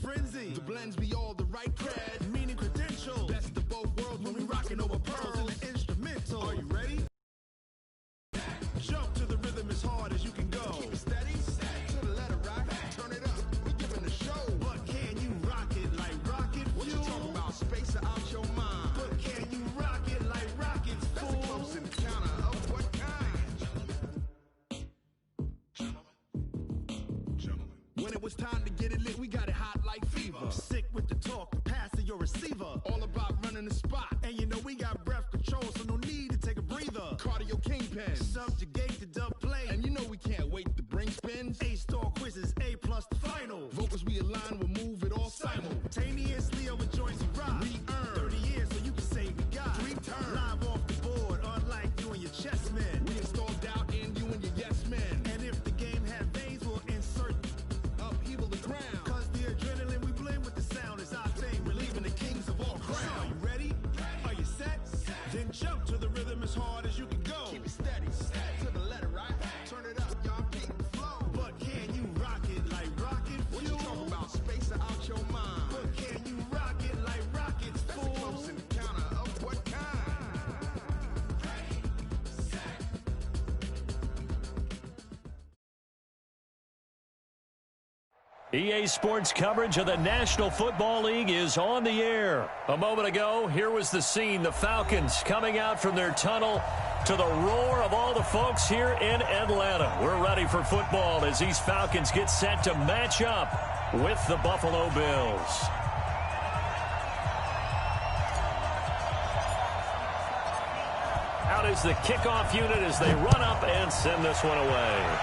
frenzy. The blends be all the right cred, meaning credential. Best of both worlds when we rockin' over pearls and the instrumental. Are you ready? Jump to the rhythm as hard as you can go. Keep it steady, to the letter right. Turn it up, we giving the show. But can you rock it like rocket fuel? What you talking about? Space out your mind. But can you rock it like rockets, fool? That's a close encounter of what kind? Gentlemen. When it was time to get it lit, we got it hot like fever. Sick with the talk, pass to your receiver. All about running the spot. And you know we got breath control, so no need to take a breather. Cardio kingpin, subjugate the dub play. And you know we can't wait to bring spins. A-star quizzes, A+ the final. Vocals we align, we'll move it all simultaneously over joints we rock. We earn 30 years so you can say we got 3 turns. Live off the board, unlike you and your chess men. We install doubt in you and your yes men. And if the game had veins, we'll insert upheaval the ground. Cause the adrenaline we blend with the sound is our thing. Relieving the kings of all crowns. So are you ready? Are you set? Then jump to the rhythm as hard as you can go. Keep it steady, to the letter right. Turn it up, y'all beat the flow. But can you rock it like rocket fuel? What you talking about? Space out your mind. But can you rock it like rockets, fool? That's a close encounter of what kind? Ready, set. EA Sports coverage of the National Football League is on the air. A moment ago, here was the scene. The Falcons coming out from their tunnel to the roar of all the folks here in Atlanta. We're ready for football as these Falcons get set to match up with the Buffalo Bills. Out is the kickoff unit as they run up and send this one away.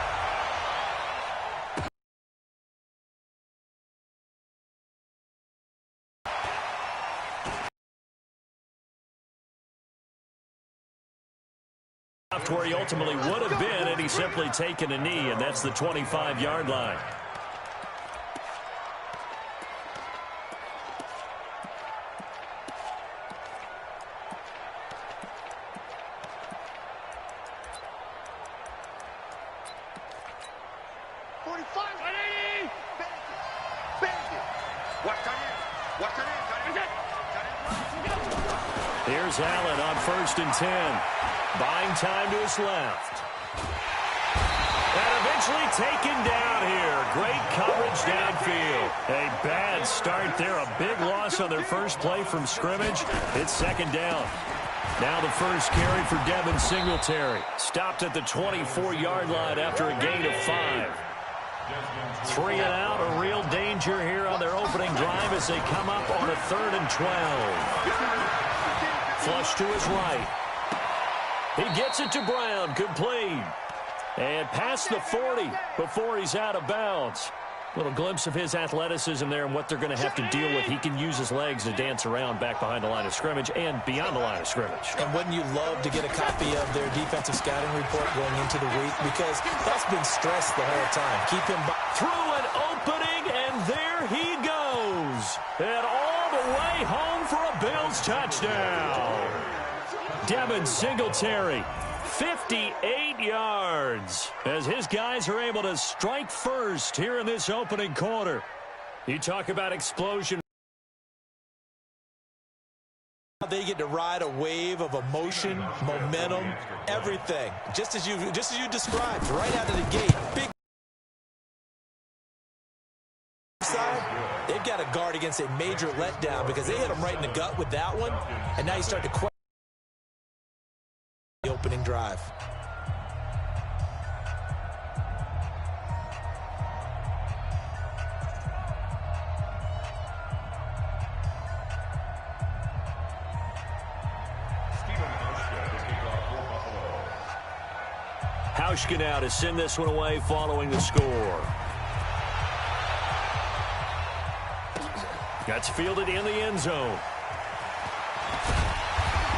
Where he ultimately would have been had he simply taken a knee, and that's the 25-yard line. Here's Allen on 1st and 10. Buying time to his left. And eventually taken down here. Great coverage downfield. A bad start there. A big loss on their first play from scrimmage. It's 2nd down. Now the first carry for Devin Singletary. Stopped at the 24-yard line after a gain of 5. 3 and out. A real danger here on their opening drive as they come up on a 3rd and 12. Flush to his right. He gets it to Brown, complete. And past the 40 before he's out of bounds. Little glimpse of his athleticism there and what they're going to have to deal with. He can use his legs to dance around back behind the line of scrimmage and beyond the line of scrimmage. And wouldn't you love to get a copy of their defensive scouting report going into the week? Because that's been stressed the whole time. Keep him through an opening, and there he goes. And all the way home for a Bills touchdown. Devin Singletary, 58 yards, as his guys are able to strike first here in this opening quarter. You talk about explosion. They get to ride a wave of emotion, momentum, everything. Just as you described, right out of the gate. Big side, they've got to guard against a major letdown because they hit them right in the gut with that one, and now you start to question the opening drive. Hauschka now to send this one away following the score. That's fielded in the end zone.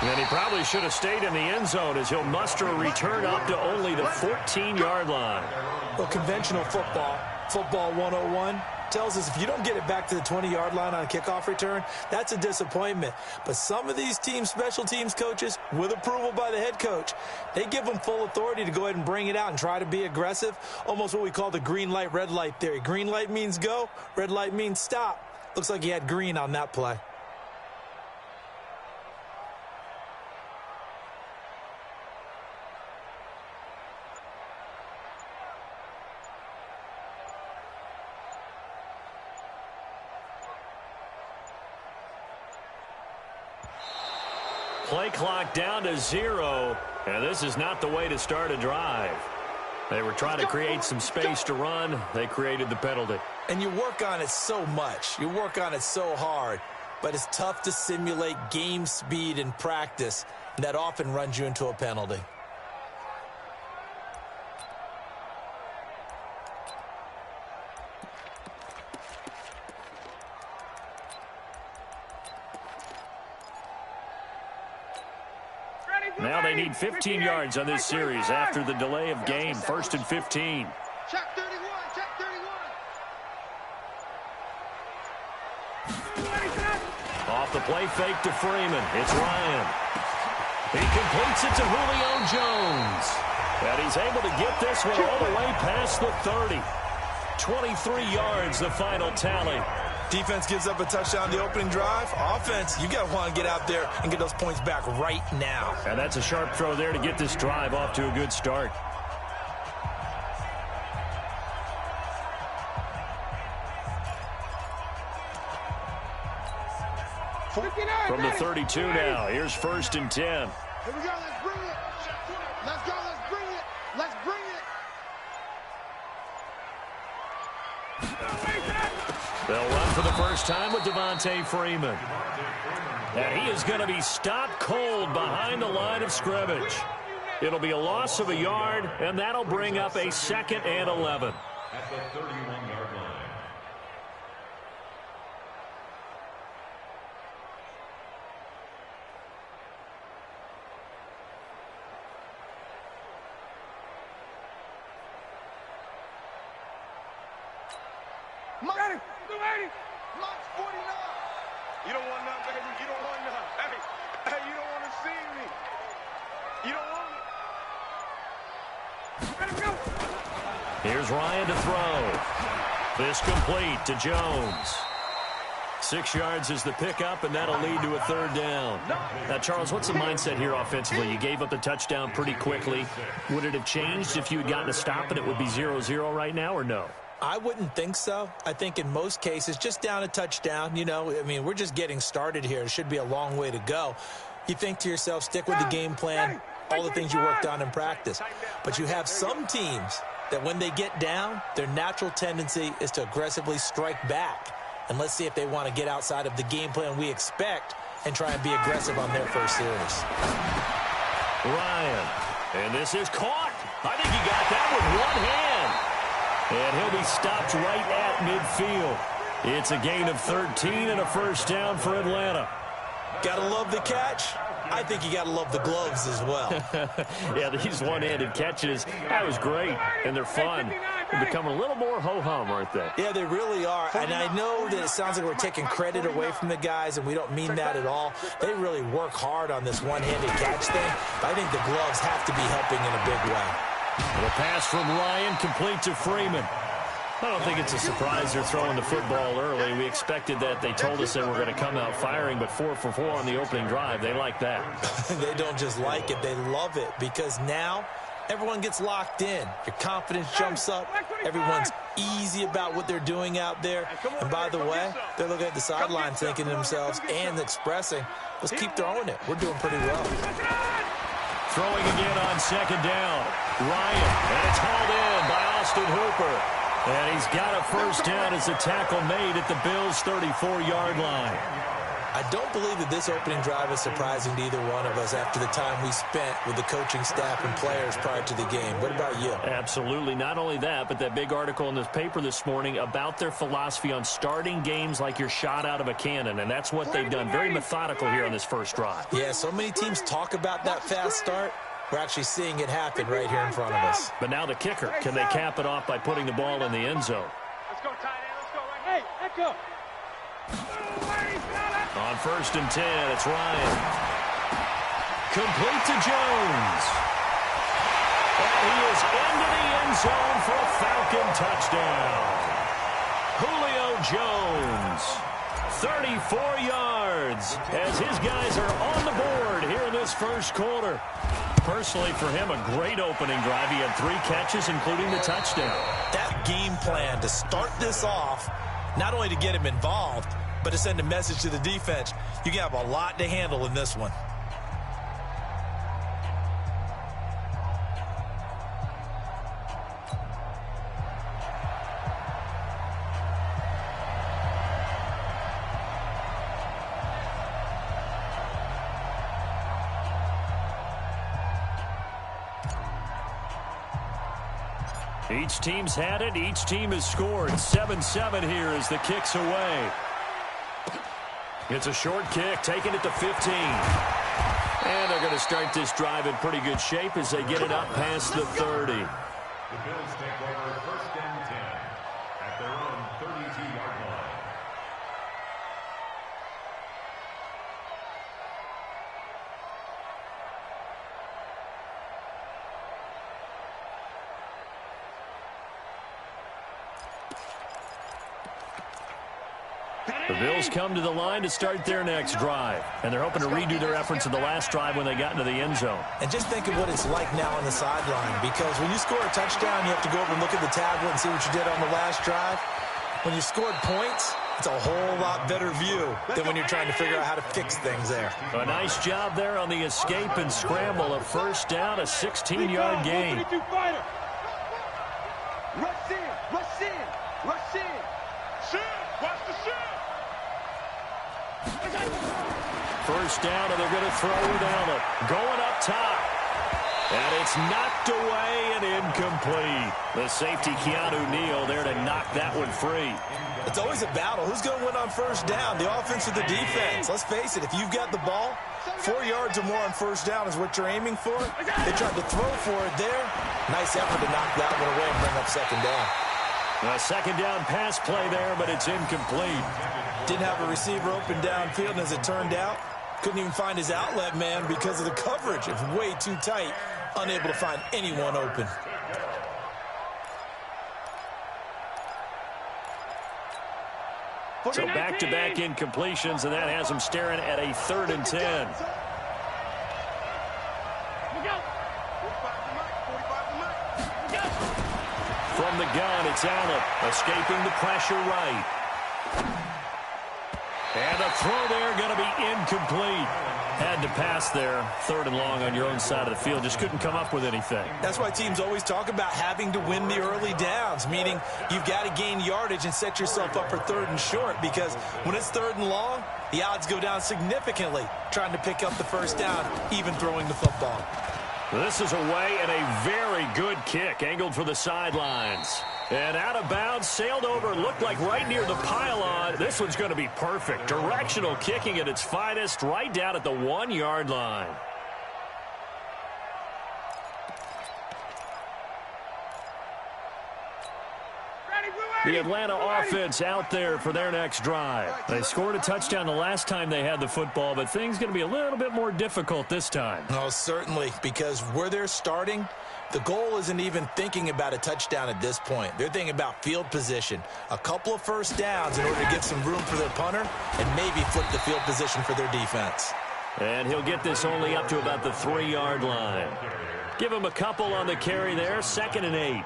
And he probably should have stayed in the end zone as he'll muster a return up to only the 14-yard line. Well, conventional football 101, tells us if you don't get it back to the 20-yard line on a kickoff return, that's a disappointment. But some of these teams, special teams coaches, with approval by the head coach, they give them full authority to go ahead and bring it out and try to be aggressive, almost what we call the green light, red light theory. Green light means go, red light means stop. Looks like he had green on that play. Play clock down to 0, and this is not the way to start a drive. They were trying to create some space to run. They created the penalty. And you work on it so much. You work on it so hard. But it's tough to simulate game speed in practice. And that often runs you into a penalty. Now they need 15 yards on this series after the delay of game. 1st and 15. Check 31, check 31. Off the play fake to Freeman. It's Ryan. He completes it to Julio Jones. And he's able to get this one all the way past the 30. 23 yards, the final tally. Defense gives up a touchdown the opening drive. Offense, you got to want to get out there and get those points back right now. And that's a sharp throw there to get this drive off to a good start. From the 32 now, here's 1st and 10. Here we go, let's bring it. Let's go, let's bring it. Let's bring it. They'll run for the first time with Devontae Freeman. And he is going to be stopped cold behind the line of scrimmage. It'll be a loss of a yard, and that'll bring up a 2nd and 11. At the 31-yard line. Ready. 49. You don't want none, baby. You don't want none. Hey, you don't want to see me. You don't want me. Let him go. Here's Ryan to throw. This complete to Jones. 6 yards is the pickup, and that'll lead to a 3rd down. Now, Charles, what's the mindset here offensively? You gave up the touchdown pretty quickly. Would it have changed if you had gotten a stop and it would be 0-0 right now, or no? I wouldn't think so. I think in most cases, just down a touchdown, you know, I mean, we're just getting started here. It should be a long way to go. You think to yourself, stick with the game plan, all the things you worked on in practice. But you have some teams that when they get down, their natural tendency is to aggressively strike back. And let's see if they want to get outside of the game plan we expect and try and be aggressive on their first series. Ryan, and this is caught. I think he got that with one hand. And he'll be stopped right at midfield. It's a gain of 13 and a first down for Atlanta. Gotta love the catch. I think you gotta love the gloves as well. Yeah, these one-handed catches, that was great, and they're fun. They're becoming a little more ho-hum, aren't they? Yeah, they really are. And I know that it sounds like we're taking credit away from the guys, and we don't mean that at all. They really work hard on this one-handed catch thing. But I think the gloves have to be helping in a big way. The pass from Ryan complete to Freeman. I don't think it's a surprise they're throwing the football early. We expected that. They told us they were going to come out firing, but 4 for 4 on the opening drive. They like that. They don't just like it. They love it because now everyone gets locked in. Your confidence jumps up. Everyone's easy about what they're doing out there. And by the way, they're looking at the sideline thinking to themselves and expressing, let's keep throwing it. We're doing pretty well. Throwing again on 2nd down. Ryan, and it's hauled in by Austin Hooper. And he's got a first down as a tackle made at the Bills' 34-yard line. I don't believe that this opening drive is surprising to either one of us after the time we spent with the coaching staff and players prior to the game. What about you? Absolutely. Not only that, but that big article in this paper this morning about their philosophy on starting games like you're shot out of a cannon, and that's what they've done. Very methodical here on this first drive. Yeah, so many teams talk about that fast start. We're actually seeing it happen right here in front of us. But now the kicker. Can they cap it off by putting the ball in the end zone? Let's go, tight end. Let's go. Hey, let's go. On 1st and 10, it's Ryan. Complete to Jones. And he is into the end zone for a Falcon touchdown. Julio Jones. 34 yards as his guys are on the board here in this first quarter. Personally, for him, a great opening drive. He had 3 catches, including the touchdown. That game plan to start this off, not only to get him involved, but to send a message to the defense. You can have a lot to handle in this one. Each team's had it. Each team has scored. 7-7 here as the kick's away. It's a short kick, taking it to 15. And they're going to start this drive in pretty good shape as they get it up past the 30. The Bills take over 1st and 10 at their own 32-yard line. The Bills come to the line to start their next drive, and they're hoping to redo their efforts in the last drive when they got into the end zone. And just think of what it's like now on the sideline, because when you score a touchdown, you have to go over and look at the tablet and see what you did on the last drive. When you scored points, it's a whole lot better view than when you're trying to figure out how to fix things there. A nice job there on the escape and scramble. A first down, a 16-yard gain. Rush in, rush in, rush in. Shoot, watch the shoot. First down, and they're going to throw without it. Going up top. And it's knocked away and incomplete. The safety, Keanu Neal, there to knock that one free. It's always a battle. Who's going to win on first down, the offense or the defense? Let's face it, if you've got the ball, 4 yards or more on first down is what you're aiming for. They tried to throw for it there. Nice effort to knock that one away and bring up second down. A second down pass play there, but it's incomplete. Didn't have a receiver open downfield, and as it turned out, couldn't even find his outlet man because of the coverage. It's way too tight, unable to find anyone open. So back-to-back incompletions, and that has them staring at a 3rd and 10. From the gun, it's Allen, escaping the pressure right. And a throw there going to be incomplete. Had to pass there, 3rd and long on your own side of the field. Just couldn't come up with anything. That's why teams always talk about having to win the early downs, meaning you've got to gain yardage and set yourself up for 3rd and short, because when it's 3rd and long, the odds go down significantly trying to pick up the first down, even throwing the football. This is away and a very good kick, angled for the sidelines. And out of bounds, sailed over, looked like right near the pylon. This one's going to be perfect. Directional kicking at its finest, right down at the 1-yard line. The Atlanta offense out there for their next drive. They scored a touchdown the last time they had the football, but things going to be a little bit more difficult this time. No, certainly, because where they're starting, the goal isn't even thinking about a touchdown at this point. They're thinking about field position, a couple of first downs in order to get some room for their punter, and maybe flip the field position for their defense. And he'll get this only up to about the 3-yard line. Give him a couple on the carry there, 2nd and 8.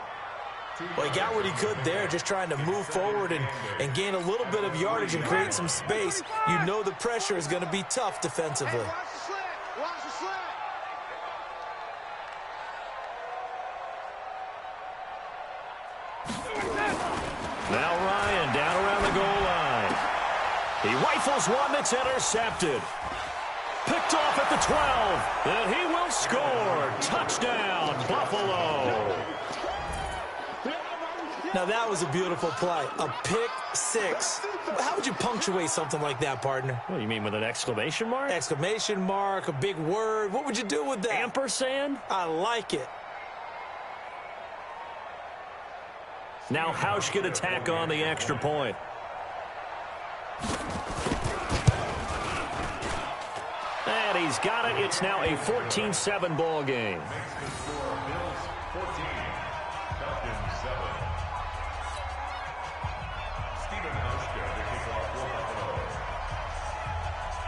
Well, he got what he could there, just trying to move forward and gain a little bit of yardage and create some space. You know the pressure is going to be tough defensively. Now Ryan down around the goal line. He rifles one that's intercepted. Picked off at the 12. And he will score. Touchdown, Buffalo. Now, that was a beautiful play. A pick six. How would you punctuate something like that, partner? Well, you mean with an exclamation mark? Exclamation mark, a big word. What would you do with that? Ampersand? I like it. Now Hausch can attack on the extra point. And he's got it. It's now a 14-7 ball game.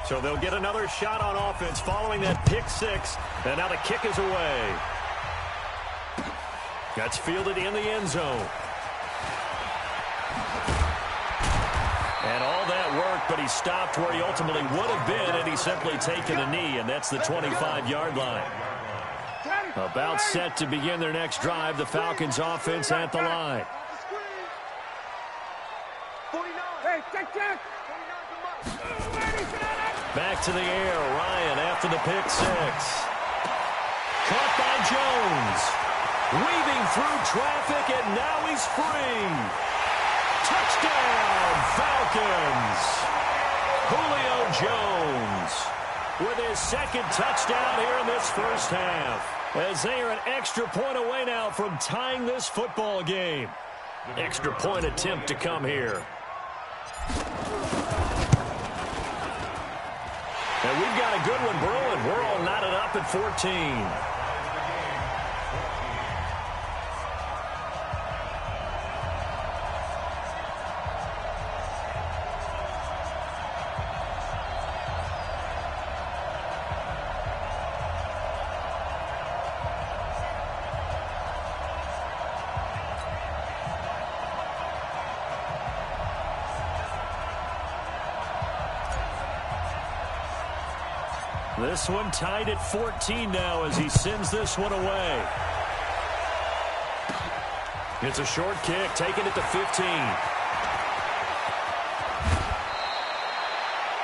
So they'll get another shot on offense following that pick six. And now the kick is away. That's fielded in the end zone. And all that worked, but he stopped where he ultimately would have been had he simply taken a knee, and that's the 25-yard line. About set to begin their next drive, the Falcons offense at the line. Back to the air, Ryan after the pick six. Caught by Jones. Weaving through traffic, and now he's free. Touchdown, Falcons. Julio Jones with his second touchdown here in this first half, as they are an extra point away now from tying this football game. Extra point attempt to come here. And we've got a good one brewing. We're all knotted up at 14. This one tied at 14 now as he sends this one away. It's a short kick, taking it to 15.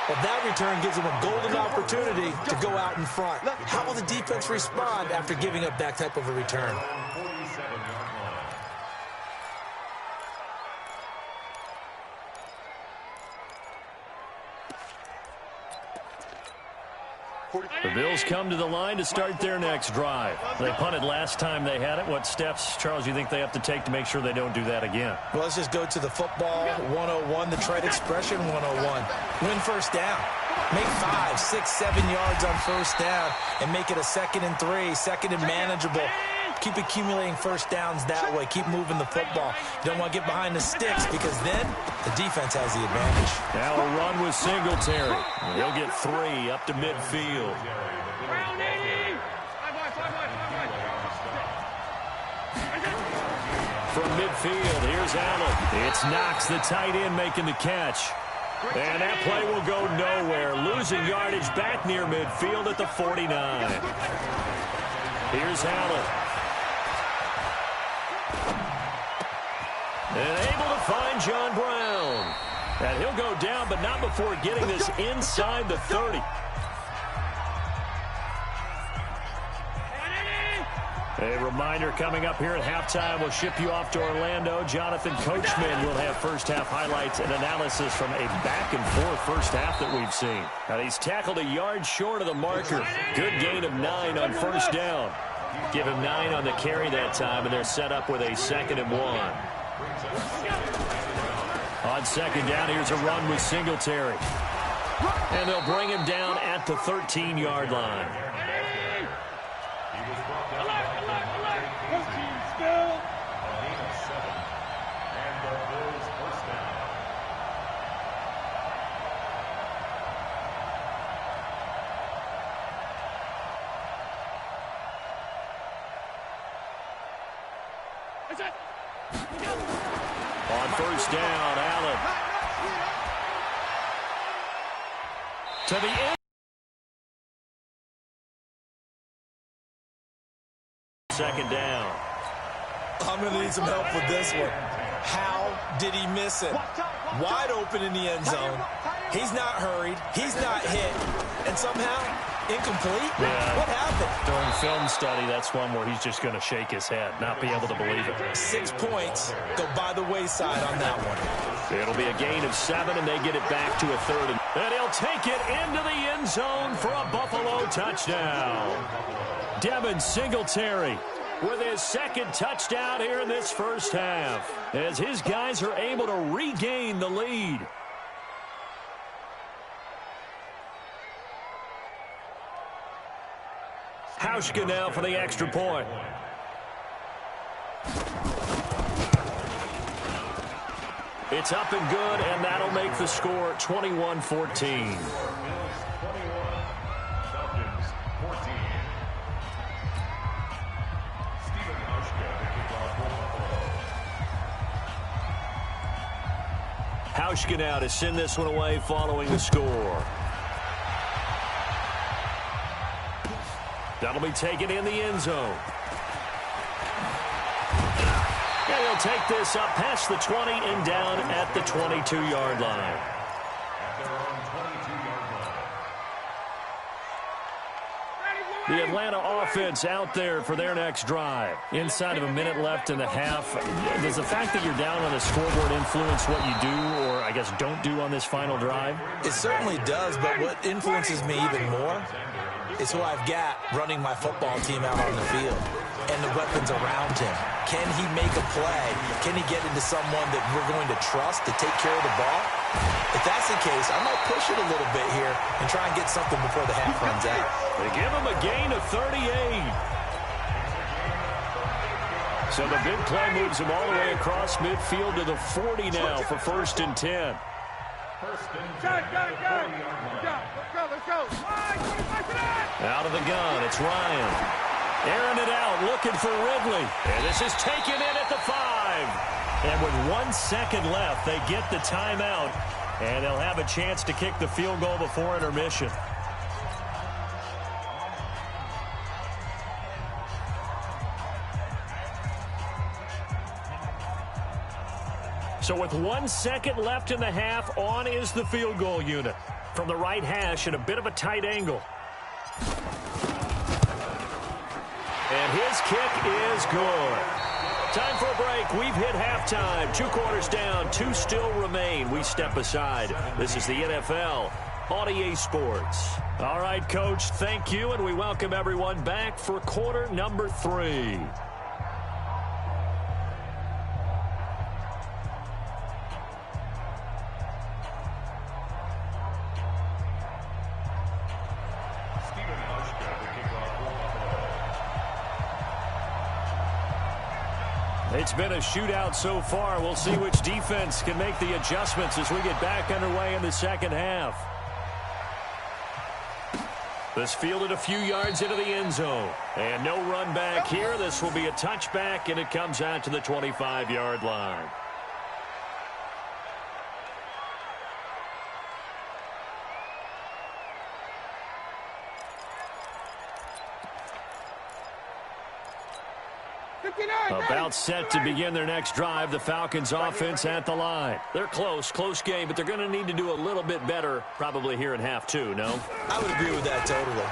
Well, that return gives him a golden opportunity to go out in front. How will the defense respond after giving up that type of a return? The Bills come to the line to start their next drive. They punted last time they had it. What steps, Charles, you think they have to take to make sure they don't do that again? Well, let's just go to the football 101, the trade expression 101. Win first down. Make 5, 6, 7 yards on first down and make it a 2nd and 3, second and manageable. Keep accumulating first downs that way. Keep moving the football. You don't want to get behind the sticks because then the defense has the advantage. Now a run with Singletary. He'll get 3 up to midfield. From midfield, here's Allen. It's Knox, the tight end, making the catch. And that play will go nowhere. Losing yardage back near midfield at the 49. Here's Allen. And able to find John Brown. And he'll go down, but not before getting this inside the 30. A reminder coming up here at halftime. We'll ship you off to Orlando. Jonathan Coachman will have first-half highlights and analysis from a back-and-forth first half that we've seen. Now, he's tackled a yard short of the marker. Good gain of 9 on first down. Give him 9 on the carry that time, and they're set up with a 2nd and 1. On second down, here's a run with Singletary. And they'll bring him down at the 13-yard line. On first down, Allen. To the end. Second down. I'm going to need some help with this one. How did he miss it? Wide open in the end zone. He's not hurried. He's not hit. And somehow, incomplete? Yeah. What happened? During film study, that's one where he's just going to shake his head, not be able to believe it. 6 points go by the wayside on that one. It'll be a gain of 7, and they get it back to a 3rd. And he'll take it into the end zone for a Buffalo touchdown. Devin Singletary with his 2nd touchdown here in this first half, as his guys are able to regain the lead. Hauschka now for the extra point. It's up and good, and that'll make the score 21-14. Hauschka now to send this one away following the score. That'll be taken in the end zone. And he'll take this up past the 20 and down at the 22-yard line. The Atlanta offense out there for their next drive. Inside of a minute left in the half. Does the fact that you're down on the scoreboard influence what you do or, I guess, don't do on this final drive? It certainly does, but what influences me even more is who I've got running my football team out on the field and the weapons around him. Can he make a play? Can he get into someone that we're going to trust to take care of the ball? If that's the case, I might push it a little bit here and try and get something before the half runs out. They give him a gain of 38. So the big play moves him all the way across midfield to the 40 now for 1st and 10. Let's go. Out of the gun, it's Ryan. Airing it out, looking for Ridley. And this is taken in at the 5. And with 1 second left, they get the timeout. And they'll have a chance to kick the field goal before intermission. So with 1 second left in the half, on is the field goal unit. From the right hash at a bit of a tight angle. And his kick is good. Time for a break. We've hit halftime. 2 quarters down. 2 still remain. We step aside. This is the NFL on EA Sports. All right, Coach, thank you, and we welcome everyone back for quarter number 3. It's been a shootout so far. We'll see which defense can make the adjustments as we get back underway in the second half. This fielded a few yards into the end zone. And no run back here. This will be a touchback, and it comes out to the 25-yard line. About set to begin their next drive, the Falcons offense at the line. They're close game, but they're going to need to do a little bit better probably here in half 2, no? I would agree with that totally.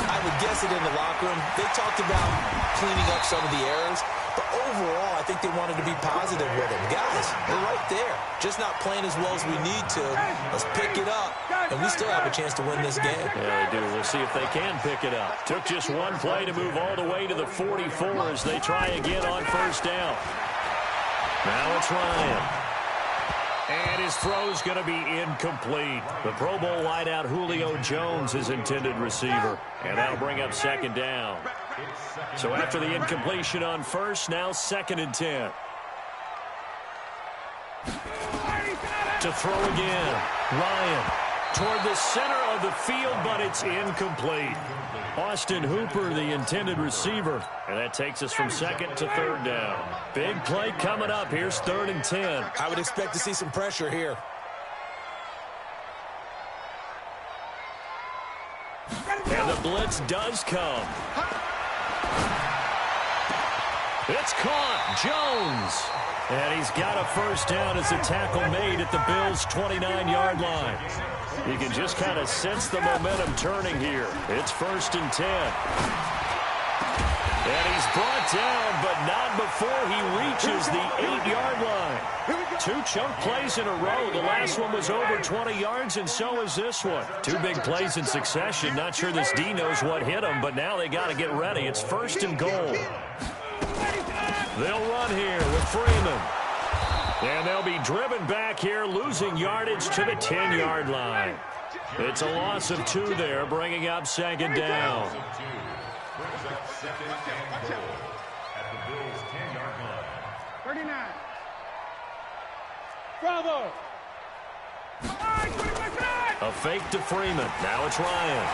I would guess it in the locker room. They talked about cleaning up some of the errors, but overall I think they wanted to be positive with them. Guys, we're right there. Just not playing as well as we need to. Let's pick it up, and we still have a chance to win this game. Yeah, they do. We'll see if they can pick it up. Took just 1 play to move all the way to the 44 as they try again on 1st down. Now it's Ryan. And his throw's going to be incomplete. The Pro Bowl wideout Julio Jones is intended receiver. And that'll bring up 2nd down. So after the incompletion on 1st, now 2nd and 10. To throw again. Ryan toward the center of the field, but it's incomplete. Austin Hooper, the intended receiver. And that takes us from 2nd to 3rd down. Big play coming up. Here's 3rd and 10. I would expect to see some pressure here. And the blitz does come. It's caught. Jones. And he's got a 1st down as the tackle made at the Bills' 29-yard line. You can just kind of sense the momentum turning here. It's 1st and 10. And he's brought down, but not before he reaches the 8-yard line. 2 chunk plays in a row. The last one was over 20 yards, and so is this one. 2 big plays in succession. Not sure this D knows what hit him, but now they got to get ready. It's 1st and goal. They'll run here with Freeman. And they'll be driven back here, losing yardage to the 10-yard line. It's a loss of 2 there, bringing up 2nd down. Brings up 2nd and goal at the Bills' 10-yard line. 39. Bravo. A fake to Freeman. Now it's Ryan.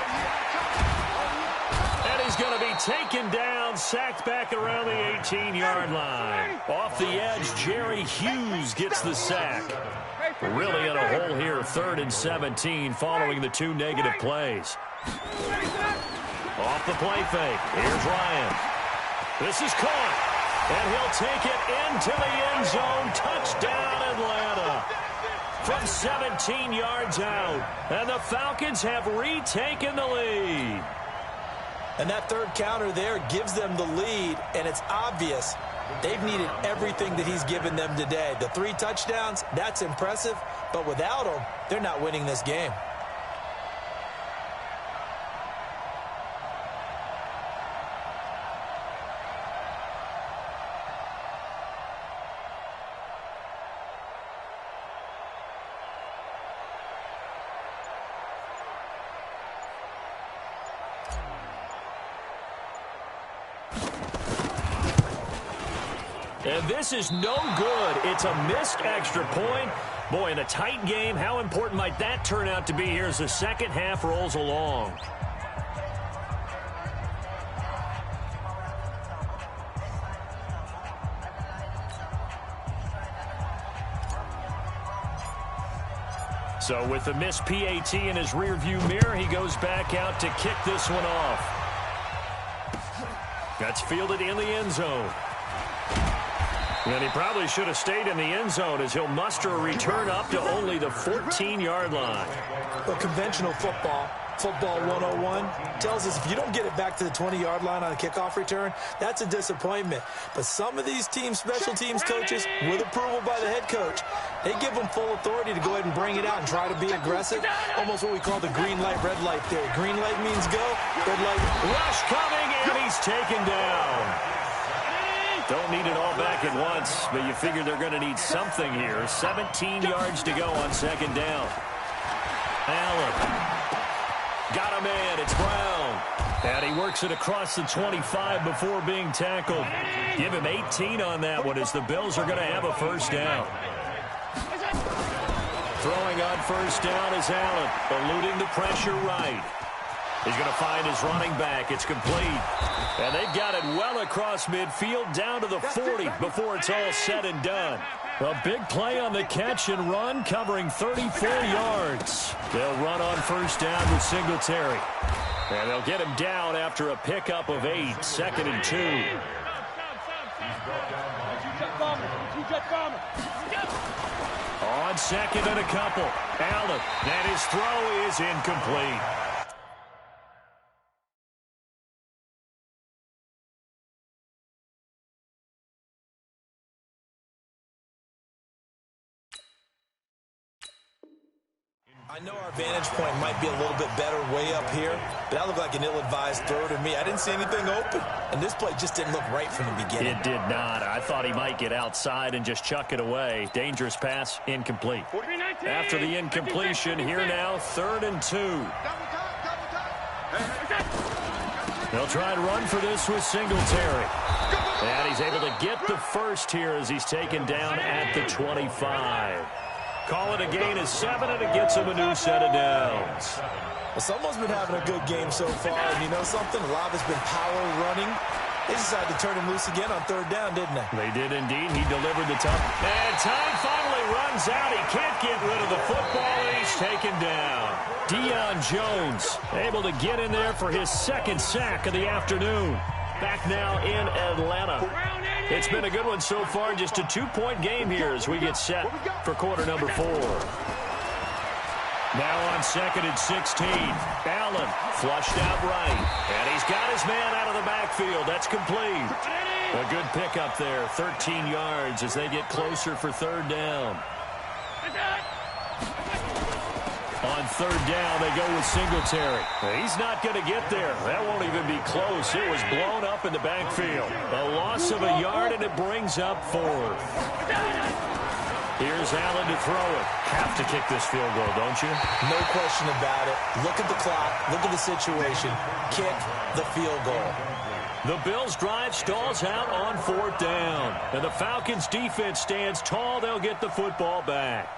And he's going to be taken down, sacked back around the 18-yard line. Off the edge, Jerry Hughes gets the sack. Really in a hole here, 3rd and 17, following the 2 negative plays. Off the play fake. Here's Ryan. This is caught. And he'll take it into the end zone. Touchdown, Atlanta. From 17 yards out. And the Falcons have retaken the lead. And that 3rd counter there gives them the lead, and it's obvious they've needed everything that he's given them today. The 3 touchdowns, that's impressive, but without him, they're not winning this game. And this is no good. It's a missed extra point. Boy, in a tight game, how important might that turn out to be here as the second half rolls along? So with the missed PAT in his rearview mirror, he goes back out to kick this one off. That's fielded in the end zone. And he probably should have stayed in the end zone as he'll muster a return up to only the 14-yard line. Well, conventional football 101, tells us if you don't get it back to the 20-yard line on a kickoff return, that's a disappointment. But some of these special teams coaches, with approval by the head coach, they give them full authority to go ahead and bring it out and try to be aggressive. Almost what we call the green light, red light theory. Green light means go, red light. Rush coming, and he's taken down. Don't need it all back at once, but you figure they're going to need something here. 17 yards to go on 2nd down. Allen. Got a man. It's Brown. And he works it across the 25 before being tackled. Give him 18 on that one as the Bills are going to have a 1st down. Throwing on 1st down is Allen, eluding the pressure right. He's going to find his running back. It's complete. And they've got it well across midfield down to the 40 before it's all said and done. A big play on the catch and run, covering 34 yards. They'll run on 1st down with Singletary. And they'll get him down after a pickup of 8, 2nd and 2. On 2nd and a couple. Allen, and his throw is incomplete. I know our vantage point might be a little bit better way up here, but that looked like an ill-advised throw to me. I didn't see anything open, and this play just didn't look right from the beginning. It did not. I thought he might get outside and just chuck it away. Dangerous pass, incomplete. After the incompletion, here now, 3rd and 2. They'll try and run for this with Singletary. And he's able to get the first here as he's taken down at the 25. Call it a gain of 7, and it gets him a new set of downs. Well, someone's been having a good game so far, and you know something? A lot has been power running. They decided to turn him loose again on 3rd down, didn't they? They did indeed. He delivered the tough. And time finally runs out. He can't get rid of the football, and he's taken down. Deion Jones able to get in there for his 2nd sack of the afternoon. Back now in Atlanta. It's been a good one so far. Just a 2-point game here as we get set for quarter number 4. Now on 2nd and 16. Allen flushed out right. And he's got his man out of the backfield. That's complete. A good pickup there. 13 yards as they get closer for 3rd down. On 3rd down, they go with Singletary. He's not going to get there. That won't even be close. It was blown up in the backfield. A loss of a yard, and it brings up 4th. Here's Allen to throw it. Have to kick this field goal, don't you? No question about it. Look at the clock. Look at the situation. Kick the field goal. The Bills' drive stalls out on 4th down. And the Falcons' defense stands tall. They'll get the football back.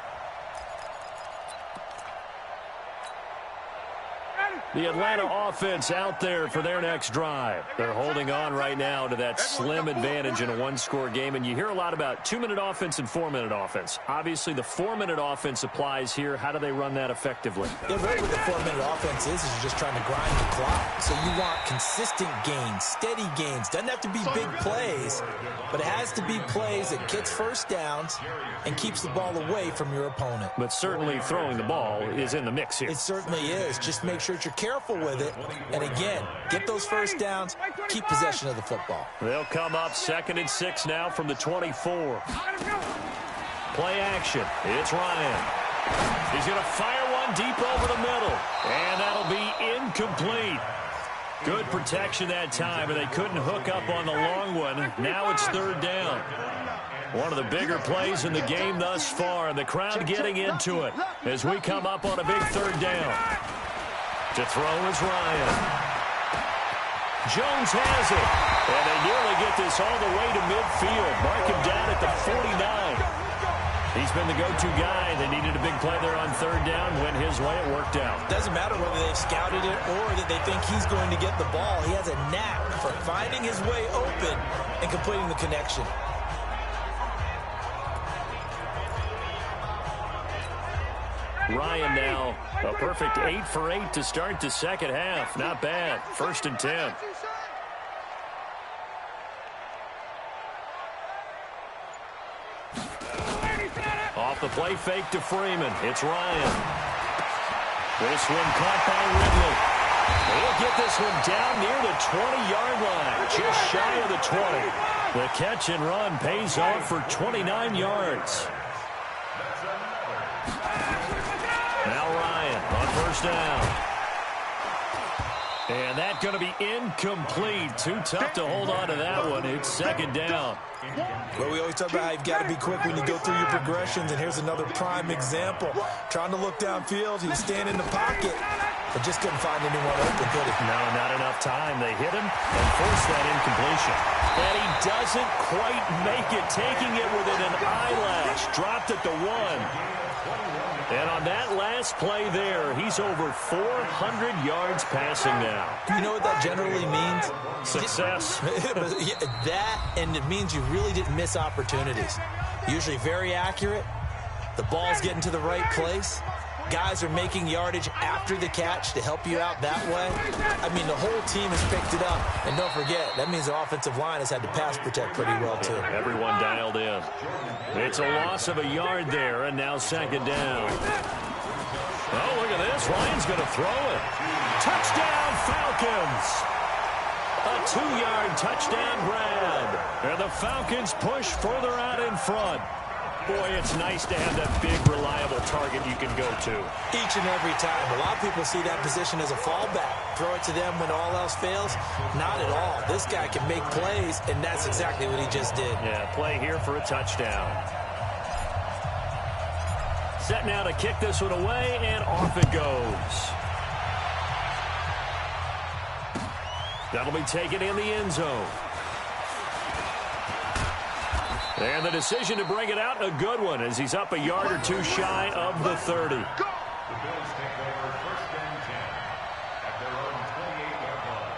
The Atlanta offense out there for their next drive. They're holding on right now to that slim advantage in a one-score game. And you hear a lot about 2-minute offense and 4-minute offense. Obviously, the 4-minute offense applies here. How do they run that effectively? Yeah, really what the 4-minute offense is you're just trying to grind the clock. So you want consistent gains, steady gains. Doesn't have to be big plays, but it has to be plays that gets first downs and keeps the ball away from your opponent. But certainly throwing the ball is in the mix here. It certainly is. Just make sure that you're careful with it. And again, get those first downs, keep possession of the football. They'll come up 2nd and 6 now from the 24. Play action. It's Ryan. He's going to fire one deep over the middle. And that'll be incomplete. Good protection that time, but they couldn't hook up on the long one. Now it's 3rd down. One of the bigger plays in the game thus far, and the crowd getting into it as we come up on a big 3rd down. To throw is Ryan. Jones has it, and they nearly get this all the way to midfield. Mark him down at the 49. He's been the go-to guy. They needed a big play there on 3rd down. Went his way. It worked out. Doesn't matter whether they've scouted it or that they think he's going to get the ball. He has a knack for finding his way open and completing the connection. Ryan now a perfect 8 for 8 to start the second half. Not bad. 1st and 10. Off the play fake to Freeman. It's Ryan. This one caught by Ridley. He'll get this one down near the 20-yard line. Just shy of the 20. The catch and run pays off for 29 yards. Now Ryan on 1st down. And that's going to be incomplete. Too tough to hold on to that one. It's 2nd down. Well, we always talk about how you've got to be quick when you go through your progressions, and here's another prime example. Trying to look downfield, he was standing in the pocket, but just couldn't find anyone open, could he? No, not enough time. They hit him and forced that incompletion. And he doesn't quite make it, taking it within an eyelash. Dropped at the 1. And on that last play there, he's over 400 yards passing now. You know what that generally means? Success. That, and it means you really didn't miss opportunities. Usually very accurate. The ball's getting to the right place. Guys are making yardage after the catch to help you out that way. I mean, the whole team has picked it up. And don't forget, that means the offensive line has had to pass protect pretty well, too. Everyone dialed in. It's a loss of a yard there, and now 2nd down. Oh, look at this. Ryan's going to throw it. Touchdown, Falcons. A 2-yard touchdown grab. And the Falcons push further out in front. Boy, it's nice to have that big, reliable target you can go to. Each and every time. A lot of people see that position as a fallback. Throw it to them when all else fails. Not at all. This guy can make plays, and that's exactly what he just did. Yeah, play here for a touchdown. Set now to kick this one away, and off it goes. That'll be taken in the end zone. And the decision to bring it out, a good one, as he's up a yard or two shy of the 30. The Bills take over 1st and 10 at their own 28-yard line.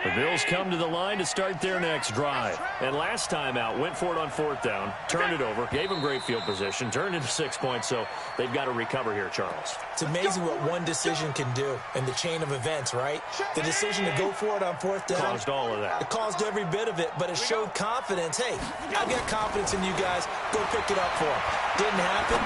The Bills come to the line to start their next drive. And last time out, went for it on 4th down, turned it over, gave them great field position, turned into 6 points, so they've got to recover here, Charles. It's amazing what one decision can do in the chain of events, right? The decision to go for it on 4th down. Caused all of that. It caused every bit of it, but it showed confidence. Hey, I've got confidence in you guys. Go pick it up for them. Didn't happen.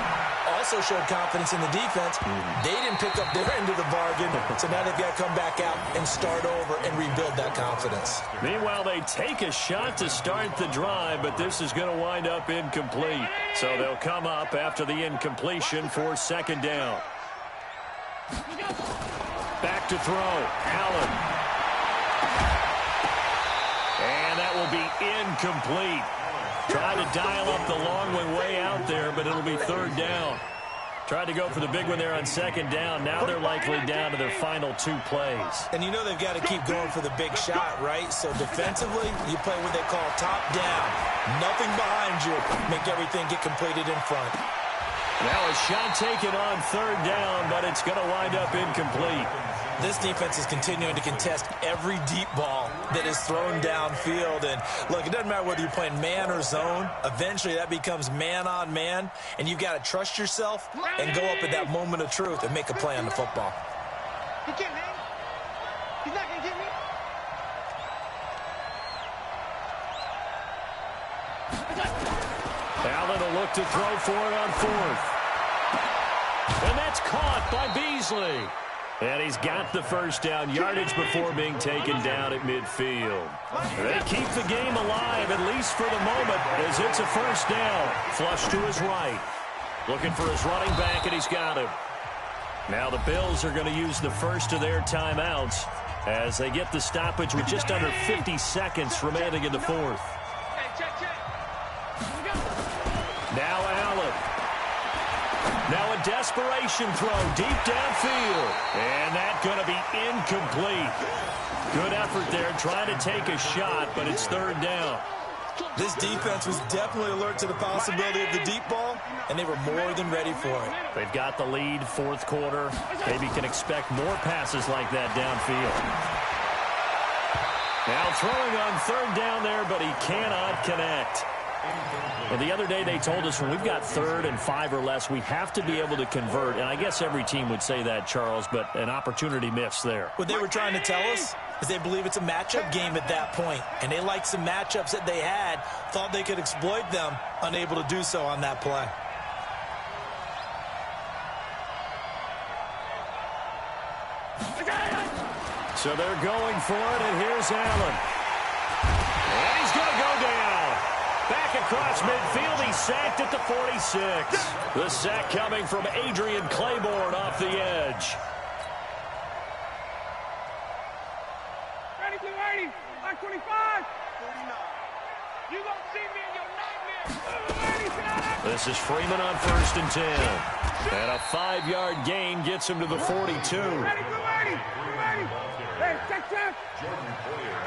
Also showed confidence in the defense. They didn't pick up their end of the bargain, so now they've got to come back out and start over and rebuild that confidence. Meanwhile, they take a shot to start the drive, but this is going to wind up incomplete. So they'll come up after the incompletion for 2nd down. Back to throw. Allen. And that will be incomplete. Try to dial up the long one way out there, but it'll be 3rd down. Tried to go for the big one there on second down. Now they're likely down to their final 2 plays. And you know they've got to keep going for the big shot, right? So defensively, you play what they call top down. Nothing behind you. Make everything get completed in front. Now a shot taken on third down, but it's going to wind up incomplete. This defense is continuing to contest every deep ball that is thrown downfield. And, look, it doesn't matter whether you're playing man or zone. Eventually, that becomes man-on-man, and you've got to trust yourself and go up at that moment of truth and make a play on the football. He can't, man. He's not going to get me. Allen will look to throw for it on 4th. And that's caught by Beasley. And he's got the first down, yardage before being taken down at midfield. They keep the game alive, at least for the moment, as it's a first down. Flush to his right. Looking for his running back, and he's got him. Now the Bills are going to use the first of their timeouts as they get the stoppage with just under 50 seconds remaining in the 4th. Now Allen. Now a desperation throw deep downfield. And that's going to be incomplete. Good effort there trying to take a shot, but it's third down. This defense was definitely alert to the possibility of the deep ball, and they were more than ready for it. They've got the lead, 4th quarter. Maybe can expect more passes like that downfield. Now throwing on third down there, but he cannot connect. Well, the other day they told us when we've got 3rd and 5 or less, we have to be able to convert. And I guess every team would say that, Charles, but an opportunity missed there. What they were trying to tell us is they believe it's a matchup game at that point. And they liked some matchups that they had, thought they could exploit them, unable to do so on that play. So they're going for it, and here's Allen. And he's going to go down. Back across midfield, he's sacked at the 46. The sack coming from Adrian Claiborne off the edge. Ready, blue 80, line 25. 49. You won't see me in your nightmares. This is Freeman on 1st and 10. And a 5-yard gain gets him to the 42. Ready, blue 80, blue 80. Hey, check.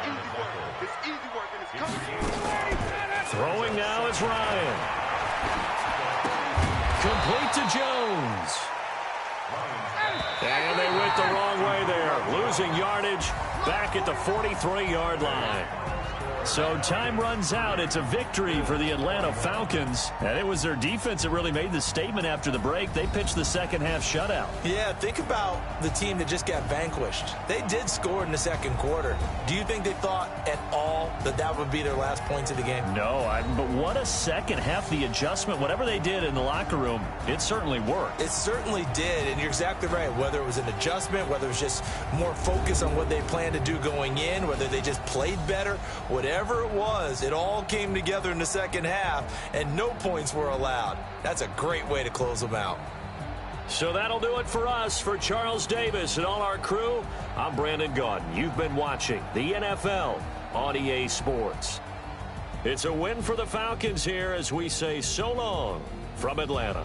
Easy work. It's easy work, and it's coming. Throwing now is Ryan. Complete to Jones. And they went the wrong way there. Losing yardage back at the 43-yard line. So time runs out. It's a victory for the Atlanta Falcons. And it was their defense that really made the statement after the break. They pitched the second-half shutout. Yeah, think about the team that just got vanquished. They did score in the 2nd quarter. Do you think they thought at all that that would be their last points of the game? No, but what a second half. The adjustment, whatever they did in the locker room, it certainly worked. It certainly did, and you're exactly right. Whether it was an adjustment, whether it was just more focus on what they planned to do going in, whether they just played better, whatever it was, it all came together in the second half, and no points were allowed. That's a great way to close them out. So that'll do it for us. For Charles Davis and all our crew, I'm Brandon Gaudin. You've been watching the NFL on EA Sports. It's a win for the Falcons here as we say so long from Atlanta.